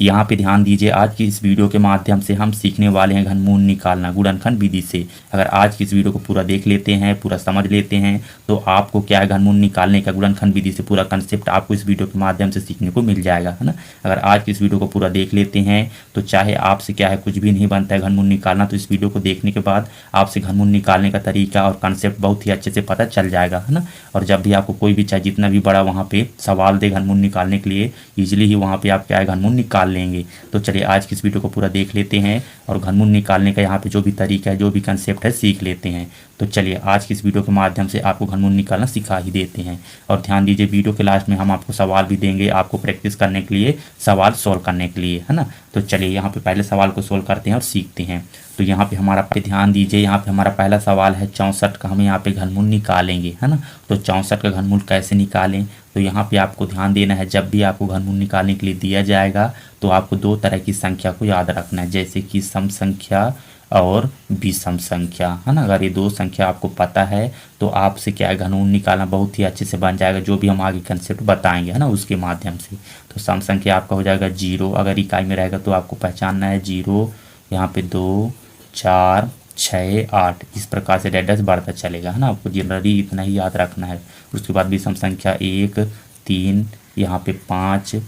यहाँ पे ध्यान दीजिए, आज की इस वीडियो के माध्यम से हम सीखने वाले हैं घनमूल निकालना गुणनखंड विधि से। अगर आज की इस वीडियो को पूरा देख लेते हैं, पूरा समझ लेते हैं, तो आपको क्या है घनमूल निकालने का गुणनखंड विधि से पूरा कंसेप्ट आपको इस वीडियो के माध्यम से सीखने को मिल जाएगा, है ना। अगर आज की इस वीडियो को पूरा देख लेते हैं तो चाहे आपसे क्या है कुछ भी नहीं बनता है घनमूल निकालना, तो इस वीडियो को देखने के बाद आपसे घनमूल निकालने का तरीका और कंसेप्ट बहुत ही अच्छे से पता चल जाएगा, है ना। और जब भी आपको कोई भी चाहे जितना भी बड़ा वहाँ पे सवाल दे घनमूल निकालने के लिए, इजीली ही वहाँ पे आप क्या है घनमूल निकाल लेंगे। तो चलिए आज की इस वीडियो को पूरा देख लेते हैं और घनमूल निकालने का यहाँ पे जो भी तरीका है, जो भी कंसेप्ट है, सीख लेते हैं। तो चलिए आज की इस वीडियो के माध्यम से आपको घनमूल निकालना सिखा ही देते हैं। और ध्यान दीजिए, वीडियो के लास्ट में हम आपको सवाल भी देंगे, आपको प्रैक्टिस करने के लिए, सवाल सोल्व करने के लिए, है ना। तो चलिए यहाँ पे पहले सवाल को सोल्व करते हैं और सीखते हैं। तो यहाँ पे हमारा ध्यान दीजिए, यहाँ पे हमारा पहला सवाल है 64 का, हम यहाँ पे घनमूल निकालेंगे, है ना। तो 64 का घनमूल कैसे निकालें, तो यहाँ पे आपको ध्यान देना है, जब भी आपको घनमूल निकालने के लिए दिया जाएगा तो आपको दो तरह की संख्या को याद रखना है, जैसे कि सम संख्या और विषम संख्या, है ना। अगर ये दो संख्या आपको पता है तो आपसे क्या है घनमूल निकालना बहुत ही अच्छे से बन जाएगा, जो भी हम आगे कंसेप्ट बताएंगे, है ना, उसके माध्यम से। तो सम संख्या आपका हो जाएगा 0, अगर इकाई में रहेगा तो आपको पहचानना है 0, यहाँ पे 2, 4, 6, 8, इस प्रकार से डैश बढ़ता चलेगा, है ना। आपको जनरली इतना ही याद रखना है। उसके बाद विषम संख्या 1, 3, यहाँ पे 5,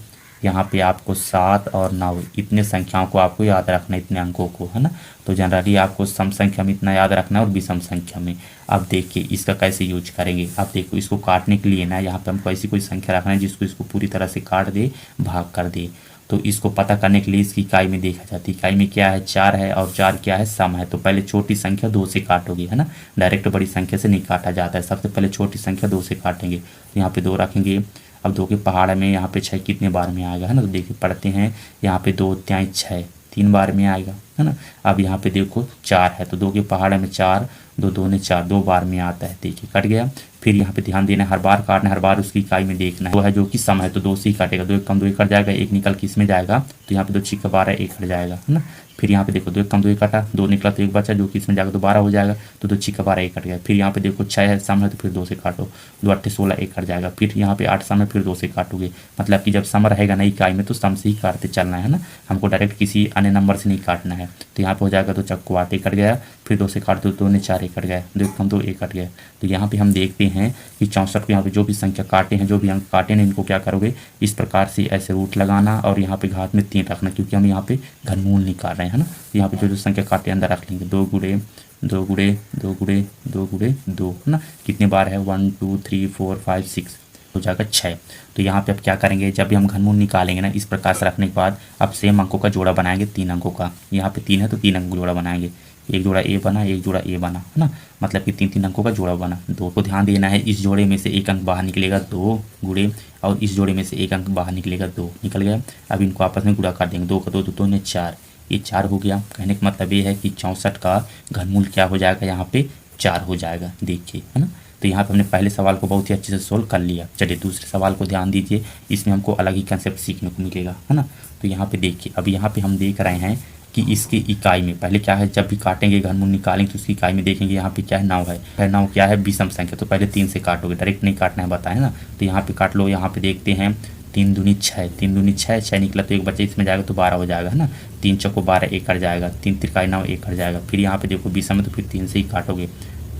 यहाँ पे आपको 7 और 9, इतने संख्याओं को आपको याद रखना है, इतने अंकों को, है ना। तो जनरली आपको सम संख्या में इतना याद रखना है और विषम संख्या में। अब देखिए इसका कैसे यूज करेंगे। अब देखो इसको काटने के लिए ना, यहाँ पे हमको ऐसी कोई संख्या रखना है जिसको इसको पूरी तरह से काट दे, भाग कर दे। तो इसको पता करने के लिए इसकी इकाई में देखा जाता है, इकाई में क्या है 4 है और 4 क्या है सम है। तो पहले छोटी संख्या 2 से काटोगे, है ना, डायरेक्ट बड़ी संख्या से नहीं काटा जाता है, सबसे पहले छोटी संख्या 2 से काटेंगे। तो यहाँ पे 2 रखेंगे। अब 2 के पहाड़ में यहाँ पे 6 कितने बार में आएगा, है ना। तो देखिए पढ़ते हैं, यहाँ पे 2 त्याई 6, 3 बार में आएगा, है ना। अब यहाँ पे देखो 4 है, तो 2 के पहाड़ में 4, 2 दूने 4, 2 बार में आता है, देखिए कट गया। फिर यहाँ पे ध्यान देना, हर बार काटना, हर बार उसकी इकाई में देखना है। 2 है जो कि सम है तो 2 से ही काटेगा, 2 एक कम 2 एक कट जाएगा, 1 निकल के इसमें जाएगा, तो यहाँ पे 2 छिक्का 12, 1 कट जाएगा, है ना। फिर यहाँ पे देखो 2 एक कम 2 एक कटा, 2 निकला तो 1 बचा जो कि इसमें जाएगा, तो 12 हो जाएगा, तो 2 छिक्का 12, 1 कट गया। फिर यहाँ पे देखो 6 है सम है तो फिर 2 से काटो, 2 8 16, 1 कट जाएगा। फिर यहाँ पे 8 सम है, फिर 2 से काटोगे, मतलब कि जब सम रहेगा ना इकाई में तो सम से ही काटते चलना है ना, हमको डायरेक्ट किसी अन्य नंबर से नहीं काटना है। तो यहाँ पे हो जाएगा तो चक्कू 8 कट गया, फिर 2 से काट दो, 2 ने 4, 1 कट गया, 2 एक कम 2, 1 कट गया। तो यहाँ पे हम देखते हैं कि 64 को यहाँ पे जो भी संख्या काटे हैं, जो भी अंक काटे हैं, इनको क्या करोगे इस प्रकार से ऐसे रूट लगाना और यहाँ पे घात में 3 रखना, क्योंकि हम यहाँ पे घनमूल निकाल रहे हैं, ना। यहाँ पे जो संख्या काटे अंदर रख लेंगे, 2 गुणे 2 गुणे 2 गुणे 2 गुणे 2, है ना। कितने बार है 1 2 3 4 5 6, हो जाएगा 6। तो यहाँ पे अब क्या करेंगे, जब भी हम घनमूल निकालेंगे ना, इस प्रकार से रखने के बाद अब सेम अंकों का जोड़ा बनाएंगे, 3 अंकों का। यहाँ पे 3 है तो 3 अंक का जोड़ा बनाएंगे, एक जोड़ा ए बना, एक जोड़ा ए बना, है ना, मतलब कि 3 अंकों का जोड़ा बना। 2 को ध्यान देना है, इस जोड़े में से एक अंक बाहर निकलेगा 2 गुणे, और इस जोड़े में से एक अंक बाहर निकलेगा 2, निकल गया। अब इनको आपस में गुणा कर देंगे, 2 का 2 2 ने 4, ये 4 हो गया। कहने का मतलब ये है कि 64 का घनमूल क्या हो जाएगा, यहाँ पे 4 हो जाएगा, देखिए, है ना। तो यहाँ पे हमने पहले सवाल को बहुत ही अच्छे से सोल्व कर लिया। चलिए दूसरे सवाल को ध्यान दीजिए, इसमें हमको अलग ही कंसेप्ट सीखने को मिलेगा, है ना। तो यहाँ पे देखिए, अब यहाँ पे हम देख रहे हैं कि इसकी इकाई में पहले क्या है, जब भी काटेंगे घनमूल निकालेंगे तो उसकी इकाई में देखेंगे, यहाँ पे क्या है 9 है, 9 क्या है विषम संख्या, तो पहले 3 से काटोगे, डायरेक्ट नहीं काटना है, बताए ना। तो यहाँ पे काट लो, यहाँ पे देखते हैं 3 दूनी 6, 3 दूनी 6, 6 निकला तो एक बच्चा इसमें जाएगा तो 12 हो जाएगा, है ना। 3 चौको 12, 1 कट जाएगा, 3 तिरकाई 9, 1 कट जाएगा। फिर यहाँ पे देखो विषम है तो फिर 3 से ही काटोगे,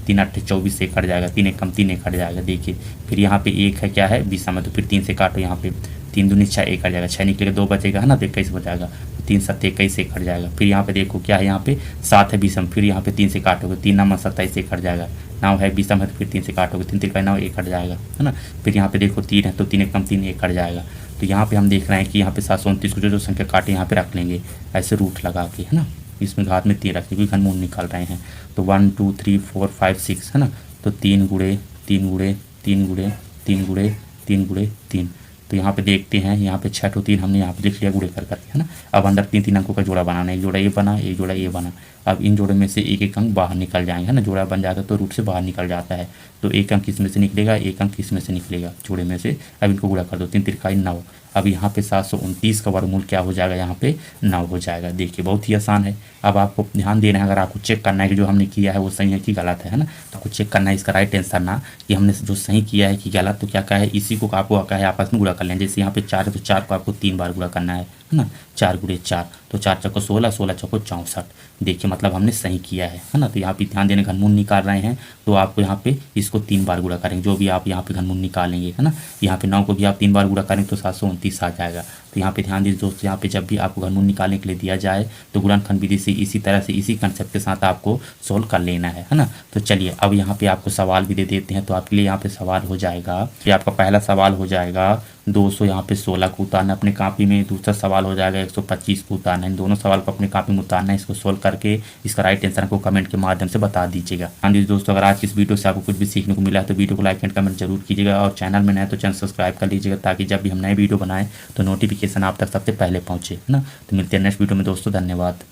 3 8 24 से कट जाएगा, 3 एक कम 3 एक कट जाएगा, देखिए। फिर यहाँ पे 1 है क्या है विषम है तो फिर 3 से काटो, यहाँ पे 3 दूनी 6, 1 कट जाएगा, 6 निकलेगा 2 बचेगा, है ना, तो 21 हो जाएगा, 3 7 21 से कट जाएगा। फिर यहाँ पे देखो क्या है, यहाँ पे 7 है विषम, फिर यहाँ पे 3 से काटोगे, 3 9 27 से कट जाएगा, 9 है विषम है तो फिर 3 से काटोगे, 3 तिरका 9, 1 कट जाएगा, है ना। फिर यहाँ पे देखो 3 है तो 3 एक कम 3 1 कट जाएगा। तो यहाँ पे हम देख रहे हैं कि यहाँ पे 729 को जो संख्या काटे यहाँ पे रख लेंगे ऐसे रूट लगा के, है ना, इसमें घात में 3 रखें क्योंकि घनमूल निकाल रहे हैं। तो 1 2 3 4 5 6, है ना। तो 3 गुणे 3 गुणे 3 गुणे 3 गुणे 3 गुणे 3। तो यहाँ पे देखते हैं, यहाँ पे 6 तो 3 हमने यहाँ पे लिख लिया गुणे कर करके, है ना। अब अंदर 3 अंकों का जोड़ा बनाना है, एक जोड़ा ये बना, एक जोड़ा ये बना। अब इन जोड़े में से एक एक अंक बाहर निकल जाएंगे, है ना, जोड़ा बन जाता है तो रूट से बाहर निकल जाता है, तो एक अंक इसमें से निकलेगा, एक अंक इसमें से निकलेगा जोड़े में से। अब इनको गुणा कर दो, 3 तिरकाई 9। अब यहाँ पे 729 का वर्गमूल क्या हो जाएगा, यहाँ पे 9 हो जाएगा, देखिए बहुत ही आसान है। अब आपको ध्यान देना है, अगर आपको चेक करना है कि जो हमने किया है वो सही है कि गलत है ना, तो आपको चेक करना है इसका राइट आंसर ना कि हमने जो सही किया है कि गलत। तो क्या है, इसी को आपको क्या है आपस में गुणा कर लें। जैसे यहाँ पे 4 है तो 4 को आपको 3 बार गुणा करना है ना, 4 गुणे 4 तो 4 चौको 16, 16 चौको 64। देखिए मतलब हमने सही किया है ना। तो यहाँ पे ध्यान देने, घनमूल निकाल रहे हैं तो आपको यहाँ पे इसको 3 बार गुणा करेंगे, जो भी आप यहाँ पे घनमूल निकालेंगे है ना। यहाँ पे 9 को भी आप 3 बार गुणा करेंगे तो 729 आ जाएगा। तो यहाँ पे ध्यान दीजिए दोस्तों, यहाँ पे जब भी आपको घनमूल निकालने के लिए दिया जाए तो गुणनखंड विधि से इसी तरह से इसी कंसेप्ट के साथ आपको सोल्व कर लेना है ना। तो चलिए अब यहाँ पे आपको सवाल भी दे देते हैं। तो आपके लिए यहाँ पे सवाल हो जाएगा, ये आपका पहला सवाल हो जाएगा 200 यहाँ पे 16 को उतारना अपने कापी में। दूसरा सवाल हो जाएगा 125 को उतारना। इन दोनों सवाल को अपने कापी में उतारना है। इसको सोल्व करके इसका राइट आंसर को कमेंट के माध्यम से बता दीजिएगा। हाँ जी दोस्तों, अगर आज की इस वीडियो से आपको कुछ भी सीखने को मिला है तो वीडियो को लाइक एंड कमेंट जरूर कीजिएगा, और चैनल में नए तो चैनल सब्सक्राइब कर लीजिएगा, ताकि जब भी हम नए वीडियो बनाएं तो नोटिफिकेशन आप तक सबसे पहले पहुंचे, है ना। तो मिलते हैं नेक्स्ट वीडियो में दोस्तों, धन्यवाद।